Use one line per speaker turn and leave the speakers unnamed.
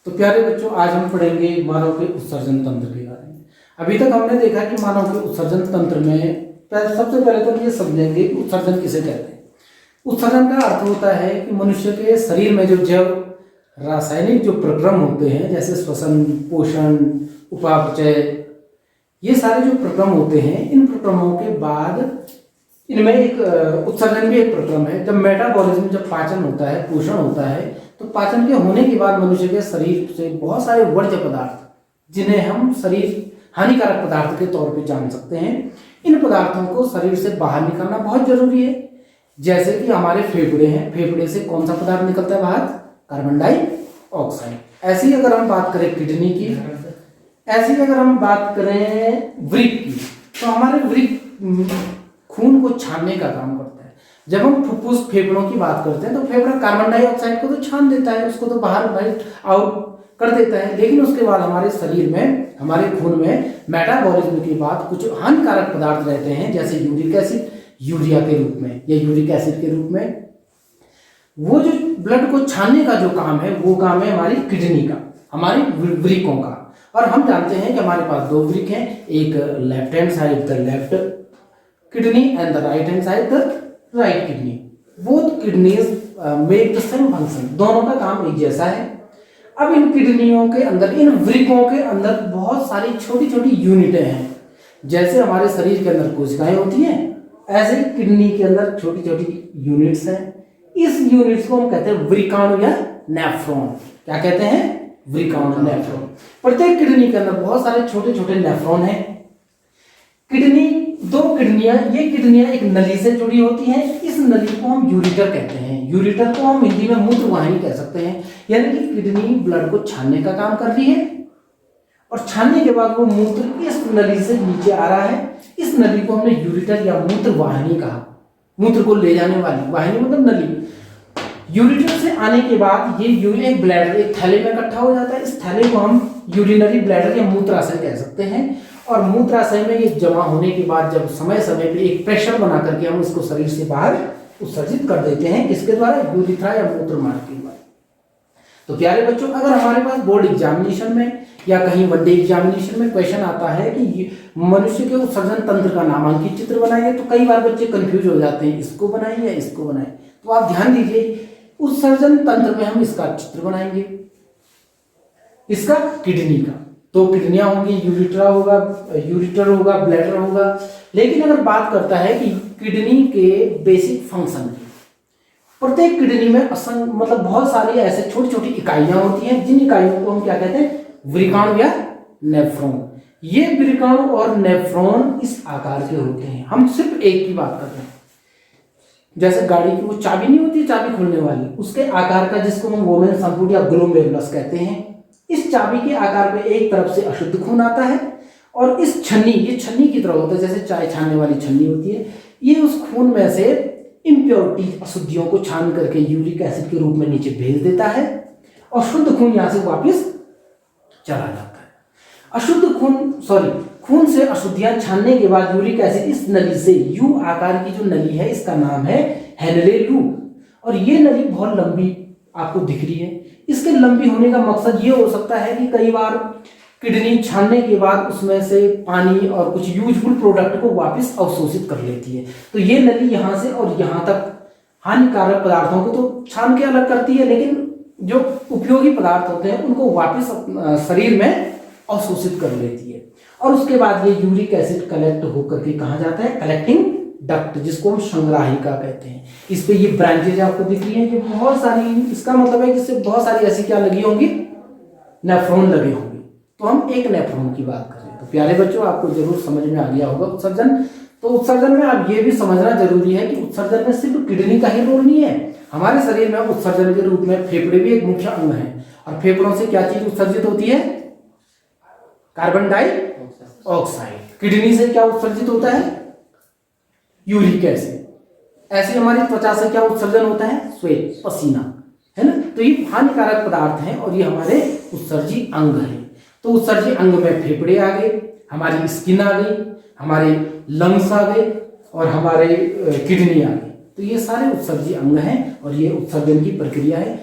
तो प्यारे बच्चों, आज हम पढ़ेंगे मानव के उत्सर्जन तंत्र के बारे में। अभी तक हमने देखा कि मानव के उत्सर्जन तंत्र में सबसे पहले तो हम ये समझेंगे कि उत्सर्जन किसे कहते हैं। उत्सर्जन का अर्थ होता है कि मनुष्य के शरीर में जो जैव रासायनिक जो प्रक्रम होते हैं, जैसे श्वसन, पोषण, उपापचय, ये सारे जो प्रक्रम होते हैं, इन प्रक्रमों के बाद इनमें एक उत्सर्जन भी एक प्रक्रम है। जब मेटाबॉलिज्म, जब पाचन होता है, पोषण होता है, तो पाचन के होने के बाद मनुष्य के शरीर से बहुत सारे वर्ज्य पदार्थ, जिन्हें हम शरीर हानिकारक पदार्थ के तौर पे जान सकते हैं, इन पदार्थों को शरीर से बाहर निकालना बहुत जरूरी है। जैसे कि हमारे फेफड़े हैं, फेफड़े से कौन सा पदार्थ निकलता है बाहर? Carbon dioxide. ऐसी अगर हम बात करें किडनी की, ऐसी अगर हम बात करें वृक्क की, तो हमारे वृक्क खून को छानने का काम करता है। जब हम फुफ्फुस, फेफड़ों की बात करते हैं, तो फेफड़ा कार्बन डाइऑक्साइड को तो छान देता है, उसको तो बाहर आउट कर देता है, लेकिन उसके बाद हमारे शरीर में, हमारे खून में मेटाबॉलिज्म के बाद कुछ हानिकारक पदार्थ रहते हैं, जैसे यूरिक एसिड, यूरिया के रूप में या यूरिक एसिड के रूप में। वो जो ब्लड को छानने का जो काम है, वो काम है हमारी किडनी का, हमारी वृक्कों का। और हम जानते हैं कि हमारे पास दो वृक्क हैं, एक left hand side the left kidney and the right hand side the right kidney. Both kidneys make the same function, दोनों का काम एक जैसा है। अब इन किडनियों के अंदर, इन वृक्कों के अंदर बहुत सारी छोटी छोटी यूनिटें हैं। जैसे हमारे शरीर के अंदर कोशिकाएं होती हैं, ऐसे किडनी के अंदर छोटी छोटी यूनिट्स हैं। इस यूनिट्स को हम कहते हैं वृक्काणु या नेफ्रॉन। क्या कहते हैं? वृक्काणु, नेफ्रॉन। प्रत्येक किडनी के अंदर बहुत सारे छोटे छोटे नेफ्रॉन हैं। किडनी, दो किडनियां, ये किडनियां एक नली से जुड़ी होती हैं। इस नली को हम यूरिटर कहते हैं। यूरिटर को हम हिंदी में मूत्र वाहिनी कह सकते हैं। यानी कि किडनी ब्लड को छानने का काम कर रही है, और छानने के बाद वो मूत्र इस नली से नीचे आ रहा है। इस नली को हमने यूरिटर या मूत्र वाहिनी कहा। मूत्र को ले जाने वाली वाहिनी मतलब नली। यूरिटर से आने के बाद ये यूरिन ब्लैडर एक थैले में इकट्ठा हो जाता है। इस थैले को हम यूरिनरी ब्लैडर या मूत्राशय कह सकते हैं। और मूत्राशय में ये जमा होने के बाद जब समय समय पे एक प्रेशर बना करके हम इसको शरीर से बाहर उत्सर्जित कर देते हैं। किसके द्वारा? यूरिथ्रा या मूत्र मार्ग के द्वारा। तो प्यारे बच्चों, अगर हमारे पास बोर्ड एग्जामिनेशन में या कहीं वनडे एग्जामिनेशन में क्वेश्चन आता है कि मनुष्य के उत्सर्जन तंत्र का नामांकित चित्र बनाइए, तो कई बार बच्चे कंफ्यूज हो जाते हैं, इसको बनाएं या इसको बनाएं। तो आप ध्यान दीजिए, उत्सर्जन तंत्र में हम इसका चित्र बनाएंगे, इसका किडनी का। तो किडनियां होंगी, यूरिटर होगा, ब्लैडर होगा। लेकिन अगर बात करता है कि किडनी के बेसिक फंक्शन की, प्रत्येक किडनी में मतलब बहुत सारी ऐसे छोटी छोटी इकाइयां होती हैं, जिन इकाइयों को हम क्या कहते हैं? वृक्काणु या नेफ्रॉन। ये वृक्काणु और नेफ्रॉन इस आकार के होते हैं। हम सिर्फ एक की बात कर रहे हैं। जैसे गाड़ी की वो चाबी नहीं होती, चाबी खोलने वाली, उसके आकार का, जिसको हम वोमेन संपुट या ग्लोमेरुलस कहते हैं। इस चाबी के आकार पे एक तरफ से अशुद्ध खून आता है, और इस छन्नी, ये छन्नी की तरह होता है, जैसे चाय छानने वाली छन्नी होती है। ये उस खून में से इम्प्योरिटी, अशुद्धियों को छान करके यूरिक एसिड के रूप में नीचे भेज देता है, और शुद्ध खून यहां से वापस चला जाता है। खून से अशुद्धियां छानने के बाद यूरिक एसिड इस नली से, यू आकार की जो नली है, इसका नाम है हेनले लूप। और ये नली बहुत लंबी आपको दिख रही है। इसके लंबी होने का मकसद ये हो सकता है कि कई बार किडनी छानने के बाद उसमें से पानी और कुछ यूजफुल प्रोडक्ट को वापस अवशोषित कर लेती है। तो ये नली यहाँ से और यहाँ तक हानिकारक पदार्थों को तो छान के अलग करती है, लेकिन जो उपयोगी पदार्थ होते हैं उनको वापस शरीर में अवशोषित कर लेती है। और उसके बाद ये यूरिक एसिड कलेक्ट होकर के कहाँ जाता है? कलेक्टिंग डक्ट, जिसको हम संग्राहिका कहते हैं। इस पे ये ब्रांचेज आपको दिख रही हैं, ये बहुत सारी, इसका मतलब है कि इससे बहुत सारी ऐसी क्या लगी होंगी? नेफ्रॉन लगे होंगे। तो हम एक नेफ्रॉन की बात करें। तो प्यारे बच्चों, आपको जरूर समझ में आ गया होगा उत्सर्जन। तो उत्सर्जन में आप ये भी समझना जरूरी है कि उत्सर्जन में सिर्फ किडनी का ही रोल नहीं है। हमारे शरीर में उत्सर्जन के रूप में फेफड़े भी एक मुख्य अंग है। और फेफड़ों से क्या चीज उत्सर्जित होती है? Carbon dioxide. किडनी से क्या उत्सर्जित होता है? Uric acid. ऐसे हमारी त्वचा से क्या उत्सर्जन होता है? स्वेट, पसीना, है ना। तो ये हानिकारक पदार्थ हैं, और ये हमारे उत्सर्जी अंग हैं। तो उत्सर्जी अंग में फेफड़े आ गए, हमारी स्किन आ गई, हमारे लंग्स आ गए, और हमारे किडनी आ गई। तो ये सारे उत्सर्जी अंग हैं, और ये उत्सर्जन की प्रक्रिया है।